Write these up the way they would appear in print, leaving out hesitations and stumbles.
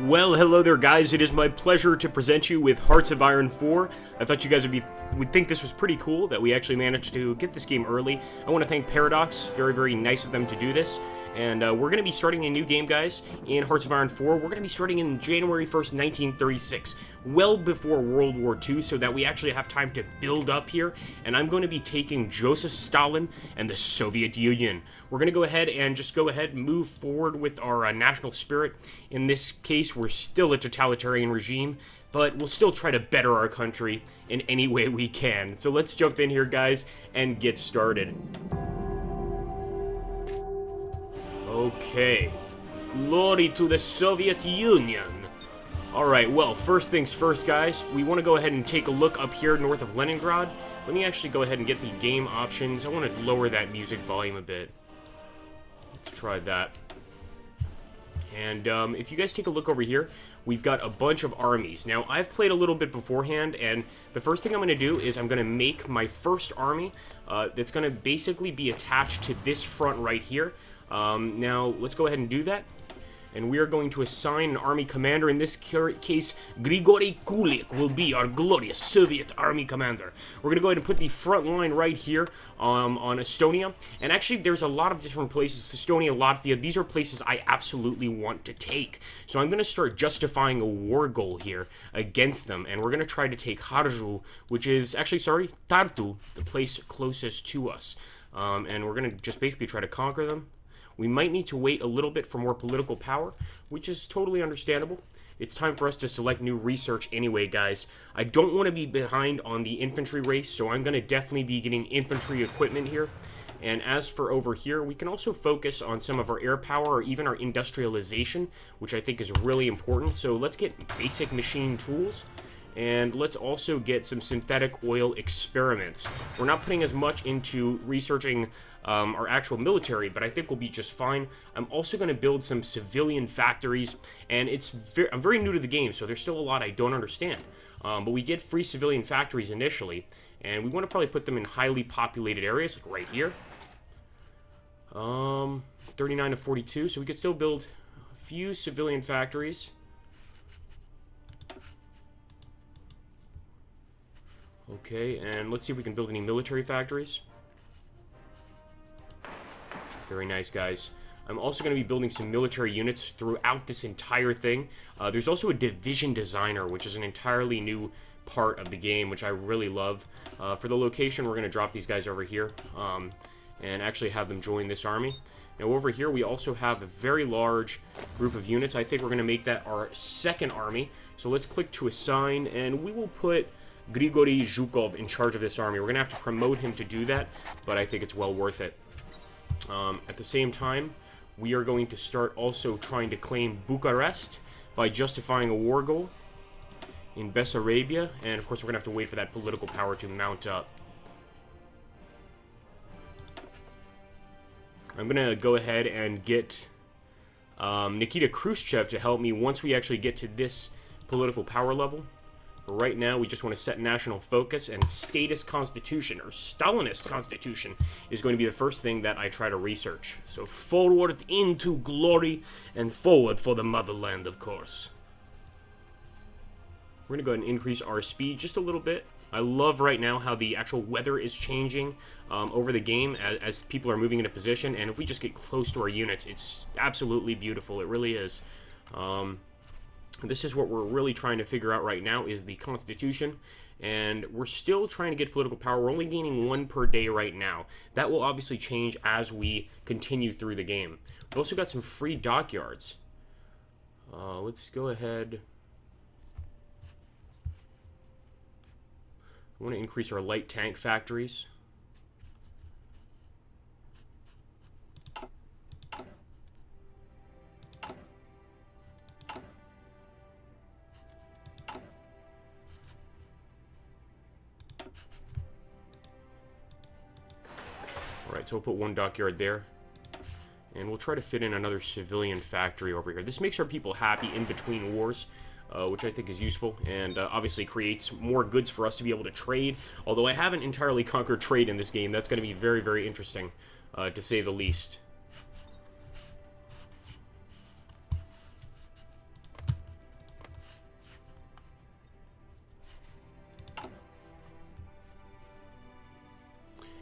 Well, hello there, guys. It is my pleasure to present you with Hearts of Iron 4. I thought you guys would think this was pretty cool that we actually managed to get this game early. I want to thank Paradox. Very nice of them to do this. And we're going to be starting a new game, guys, in Hearts of Iron 4. We're going to be starting in January 1st, 1936, well before World War II, so that we actually have time to build up here. And I'm going to be taking Joseph Stalin and the Soviet Union. We're going to go ahead and move forward with our national spirit. In this case, we're still a totalitarian regime, but we'll still try to better our country in any way we can. So let's jump in here, guys, and get started. Okay, glory to the Soviet Union. Alright, well, first things first, guys, we want to go ahead and take a look up here north of Leningrad. Let me actually go ahead and get the game options. I want to lower that music volume a bit. Let's try that. And if you guys take a look over here, we've got a bunch of armies. Now, I've played a little bit beforehand, and the first thing I'm going to do is I'm going to make my first army that's going to basically be attached to this front right here. Now, let's go ahead and do that. And we are going to assign an army commander. In this case, Grigory Kulik will be our glorious Soviet army commander. We're going to go ahead and put the front line right here on Estonia. And actually, there's a lot of different places. Estonia, Latvia, these are places I absolutely want to take. So I'm going to start justifying a war goal here against them. And we're going to try to take Harju, which is, Tartu, the place closest to us. And we're going to just basically try to conquer them. We might need to wait a little bit for more political power, which is totally understandable. It's time for us to select new research anyway, guys. I don't want to be behind on the infantry race, so I'm going to definitely be getting infantry equipment here. And as for over here, we can also focus on some of our air power or even our industrialization, which I think is really important. So let's get basic machine tools. And let's also get some synthetic oil experiments. We're not putting as much into researching our actual military, but I think we'll be just fine. I'm also going to build some civilian factories, and I'm very new to the game, so there's still a lot I don't understand. But we get free civilian factories initially, and we want to probably put them in highly populated areas, like right here. 39 to 42, so we could still build a few civilian factories. Okay, and let's see if we can build any military factories. Very nice, guys. I'm also going to be building some military units throughout this entire thing. There's also a division designer, which is an entirely new part of the game, which I really love. For the location, we're going to drop these guys over here and actually have them join this army. Now, over here, we also have a very large group of units. I think we're going to make that our second army. So let's click to assign, and we will put Grigory Zhukov in charge of this army. We're going to have to promote him to do that, but I think it's well worth it. At the same time, we are going to start also trying to claim Bucharest by justifying a war goal in Bessarabia, and of course we're going to have to wait for that political power to mount up. I'm going to go ahead and get Nikita Khrushchev to help me once we actually get to this political power level. For right now, we just want to set national focus, and statist constitution, or Stalinist constitution, is going to be the first thing that I try to research. So forward into glory, and forward for the motherland, of course. We're going to go ahead and increase our speed just a little bit. I love right now how the actual weather is changing over the game as people are moving into position, and if we just get close to our units, it's absolutely beautiful. It really is. This is what we're really trying to figure out right now is the Constitution, and we're still trying to get political power. We're only gaining 1 per day right now. That will obviously change as we continue through the game. We've also got some free dockyards. Let's go ahead. I want to increase our light tank factories. Alright, so we'll put 1 dockyard there. And we'll try to fit in another civilian factory over here. This makes our people happy in between wars, which I think is useful, and obviously creates more goods for us to be able to trade. Although I haven't entirely conquered trade in this game, that's going to be very interesting, to say the least.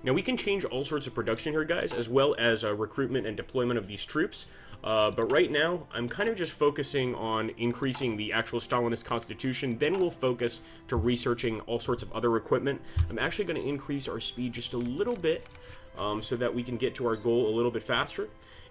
Now, we can change all sorts of production here, guys, as well as recruitment and deployment of these troops. But right now, I'm kind of just focusing on increasing the actual Stalinist constitution. Then we'll focus to researching all sorts of other equipment. I'm actually going to increase our speed just a little bit so that we can get to our goal a little bit faster.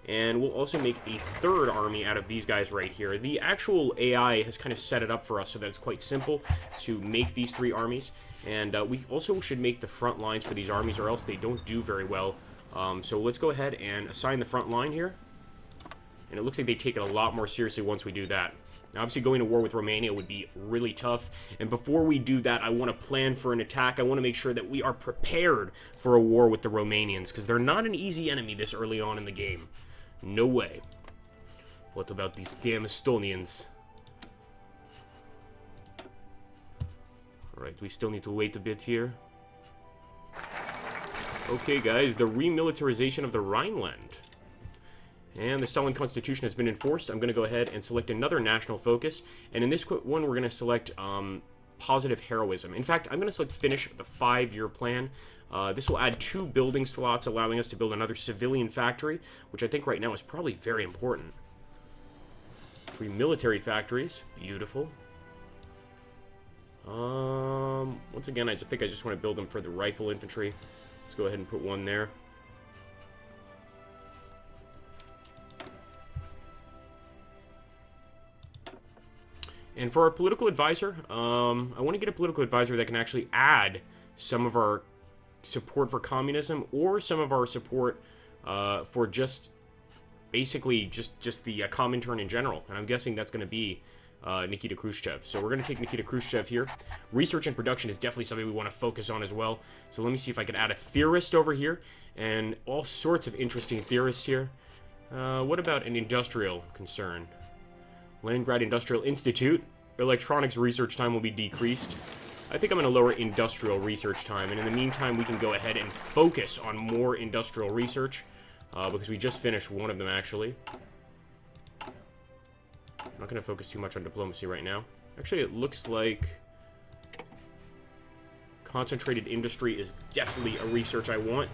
And we'll also make a third army out of these guys right here. The actual AI has kind of set it up for us so that it's quite simple to make these 3 armies. And we also should make the front lines for these armies, or else they don't do very well. So let's go ahead and assign the front line here. And it looks like they take it a lot more seriously once we do that. Now, obviously, going to war with Romania would be really tough. And before we do that, I want to plan for an attack. I want to make sure that we are prepared for a war with the Romanians, because they're not an easy enemy this early on in the game. No way. What about these damn Estonians? Alright, we still need to wait a bit here. Okay, guys, the remilitarization of the Rhineland. And the Stalin Constitution has been enforced. I'm going to go ahead and select another national focus. And in this one, we're going to select positive heroism. In fact, I'm going to select finish the 5-year plan. This will add 2 building slots, allowing us to build another civilian factory, which I think right now is probably very important. 3 military factories. Beautiful. Once again, I think I just want to build them for the rifle infantry. Let's go ahead and put 1 there. And for our political advisor, I want to get a political advisor that can actually add some of our support for communism, or some of our support for just basically just the Comintern in general. And I'm guessing that's going to be Nikita Khrushchev. So we're going to take Nikita Khrushchev here. Research and production is definitely something we want to focus on as well. So let me see if I can add a theorist over here, and all sorts of interesting theorists here. What about an industrial concern? Leningrad Industrial Institute. Electronics research time will be decreased. I think I'm going to lower industrial research time, and in the meantime, we can go ahead and focus on more industrial research, because we just finished one of them, actually. I'm not going to focus too much on diplomacy right now. Actually, it looks like concentrated industry is definitely a research I want.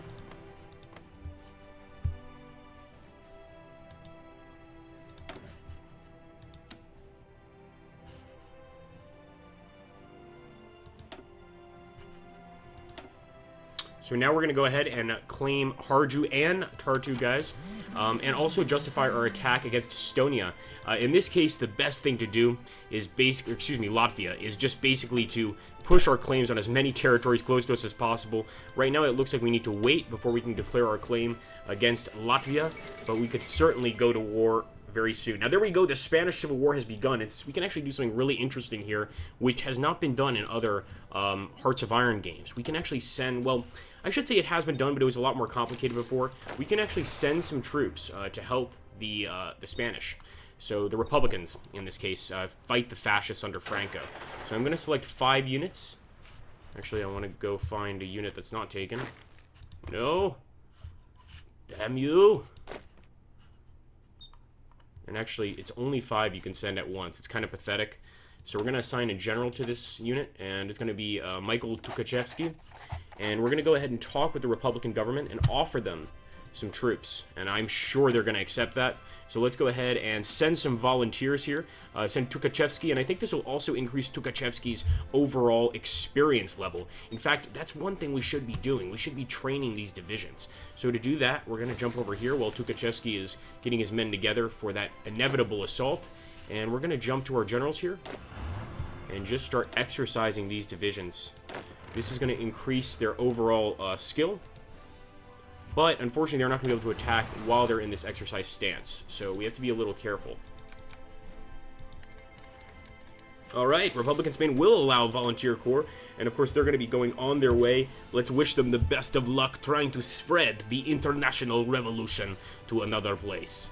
So now we're going to go ahead and claim Harju and Tartu, guys, and also justify our attack against Estonia. In this case, the best thing to do is Latvia, is just basically to push our claims on as many territories close to us as possible. Right now, it looks like we need to wait before we can declare our claim against Latvia, but we could certainly go to war very soon. Now, there we go. The Spanish Civil War has begun. We can actually do something really interesting here, which has not been done in other Hearts of Iron games. We can actually send, well, I should say it has been done, but it was a lot more complicated before. We can actually send some troops to help the Spanish. So the Republicans, in this case, fight the fascists under Franco. So I'm going to select 5 units. Actually, I want to go find a unit that's not taken. No. Damn you. And actually, it's only 5 you can send at once. It's kind of pathetic. So we're going to assign a general to this unit, and it's going to be Michael Tukhachevsky. And we're going to go ahead and talk with the Republican government and offer them some troops. And I'm sure they're going to accept that. So let's go ahead and send some volunteers here. Send Tukhachevsky, and I think this will also increase Tukhachevsky's overall experience level. In fact, that's one thing we should be doing. We should be training these divisions. So to do that, we're going to jump over here while Tukhachevsky is getting his men together for that inevitable assault. And we're going to jump to our generals here and just start exercising these divisions. This is going to increase their overall skill. But, unfortunately, they're not going to be able to attack while they're in this exercise stance. So we have to be a little careful. Alright, Republican Spain will allow Volunteer Corps. And, of course, they're going to be going on their way. Let's wish them the best of luck trying to spread the international revolution to another place.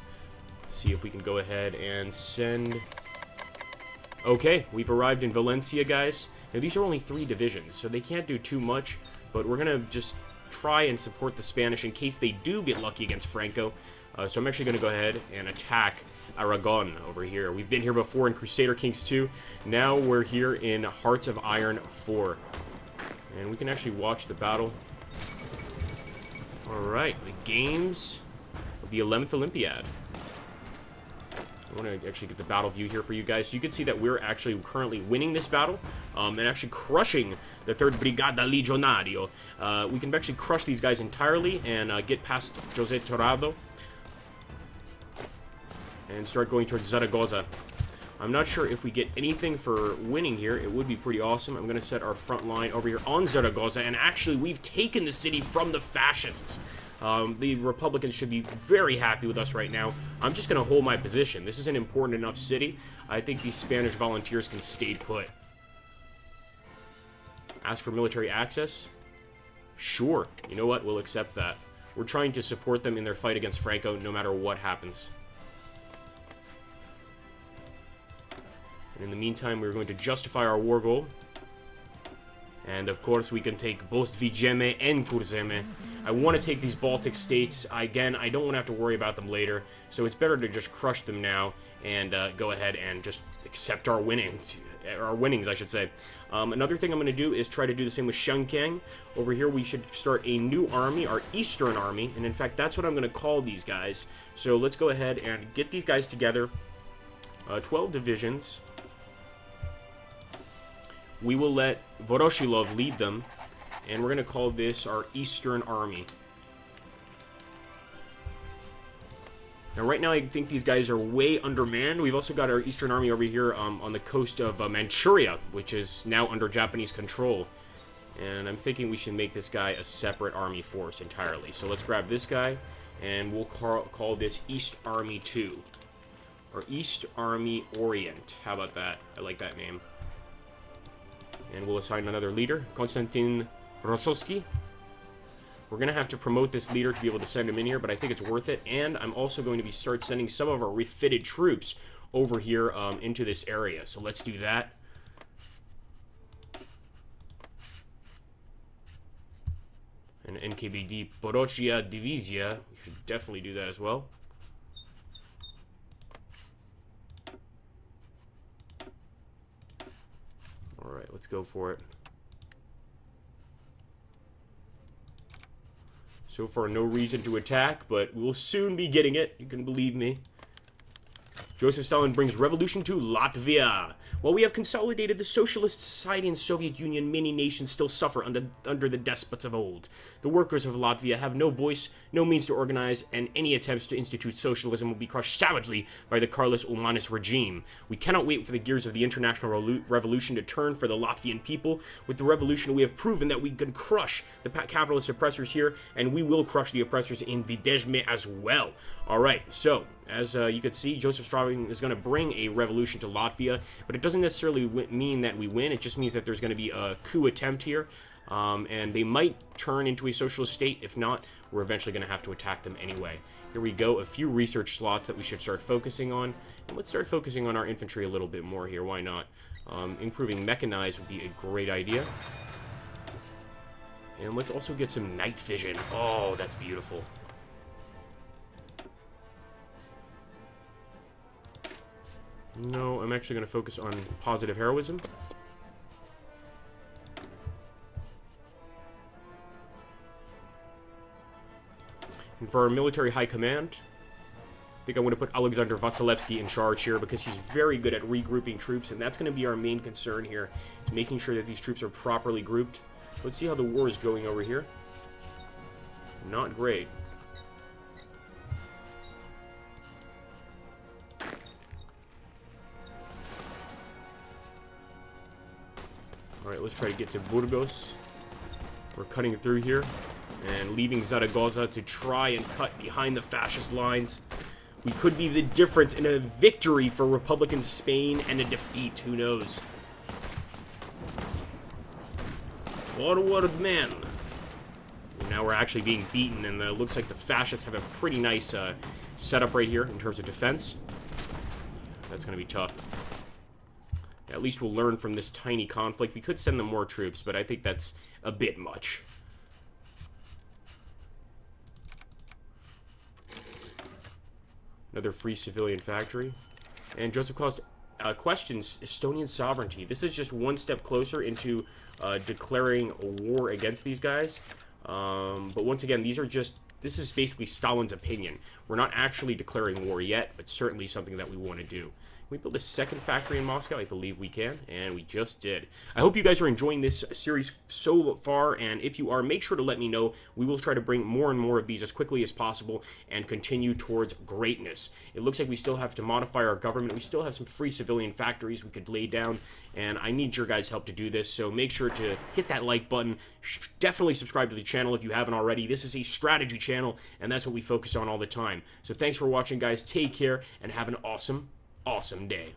Let's see if we can go ahead and send... Okay, we've arrived in Valencia, guys. Now, these are only 3 divisions, so they can't do too much. But we're going to just try and support the Spanish in case they do get lucky against Franco. So I'm actually going to go ahead and attack Aragon over here. We've been here before in Crusader Kings 2. Now we're here in Hearts of Iron 4. And we can actually watch the battle. Alright, the games of the 11th Olympiad. I want to actually get the battle view here for you guys. So you can see that we're actually currently winning this battle and actually crushing the 3rd Brigada Legionario. We can actually crush these guys entirely and get past Jose Torrado and start going towards Zaragoza. I'm not sure if we get anything for winning here. It would be pretty awesome. I'm going to set our front line over here on Zaragoza, and actually we've taken the city from the fascists. The Republicans should be very happy with us right now. I'm just going to hold my position. This is an important enough city. I think these Spanish volunteers can stay put. Ask for military access? Sure. You know what? We'll accept that. We're trying to support them in their fight against Franco no matter what happens. And in the meantime, we're going to justify our war goal. And of course, we can take both Vigeme and Kurzeme. I want to take these Baltic states. Again, I don't want to have to worry about them later. So it's better to just crush them now and go ahead and just accept our winnings. Our winnings, I should say. Another thing I'm going to do is try to do the same with Shenkang. Over here, we should start a new army, our Eastern Army. And in fact, that's what I'm going to call these guys. So let's go ahead and get these guys together. 12 divisions. We will let Voroshilov lead them, and we're going to call this our Eastern Army. Now, right now, I think these guys are way undermanned. We've also got our Eastern Army over here on the coast of Manchuria, which is now under Japanese control. And I'm thinking we should make this guy a separate army force entirely. So let's grab this guy, and we'll call this East Army 2. Or East Army Orient. How about that? I like that name. And we'll assign another leader, Konstantin Rosowski. We're going to have to promote this leader to be able to send him in here, but I think it's worth it. And I'm also going to start sending some of our refitted troops over here into this area. So let's do that. And NKVD Porochia Divizia. We should definitely do that as well. Alright, let's go for it. So far, no reason to attack, but we'll soon be getting it. You can believe me. Joseph Stalin brings revolution to Latvia. While we have consolidated the socialist society and Soviet Union, many nations still suffer under the despots of old. The workers of Latvia have no voice, no means to organize, and any attempts to institute socialism will be crushed savagely by the Carlos Ulmanis regime. We cannot wait for the gears of the international revolution to turn for the Latvian people. With the revolution, we have proven that we can crush the capitalist oppressors here, and we will crush the oppressors in Videzhme as well. Alright, so as you can see, Joseph Stalin is going to bring a revolution to Latvia, but it doesn't necessarily mean that we win. It just means that there's going to be a coup attempt here, and they might turn into a socialist state. If not, we're eventually going to have to attack them anyway. Here we go, a few research slots that we should start focusing on, and let's start focusing on our infantry a little bit more here. Why not? Improving mechanized would be a great idea. And let's also get some night vision. Oh, that's beautiful. No, I'm actually going to focus on positive heroism. And for our military high command, I think I want to put Alexander Vasilevsky in charge here because he's very good at regrouping troops, and that's going to be our main concern here, is making sure that these troops are properly grouped. Let's see how the war is going over here. Not great. Alright, let's try to get to Burgos. We're cutting through here and leaving Zaragoza to try and cut behind the fascist lines. We could be the difference in a victory for Republican Spain and a defeat. Who knows? Forward, men! Now we're actually being beaten, and it looks like the fascists have a pretty nice setup right here in terms of defense. That's going to be tough. At least we'll learn from this tiny conflict. We could send them more troops, but I think that's a bit much. Another free civilian factory. And Joseph Cost questions Estonian sovereignty. This is just one step closer into declaring a war against these guys. But once again, this is basically Stalin's opinion. We're not actually declaring war yet, but certainly something that we want to do. Can we build a second factory in Moscow? I believe we can, and we just did. I hope you guys are enjoying this series so far, and if you are, make sure to let me know. We will try to bring more and more of these as quickly as possible and continue towards greatness. It looks like we still have to modify our government. We still have some free civilian factories we could lay down, and I need your guys' help to do this, so make sure to hit that like button. Definitely subscribe to the channel if you haven't already. This is a strategy channel, and that's what we focus on all the time. So thanks for watching, guys. Take care, and have an awesome day.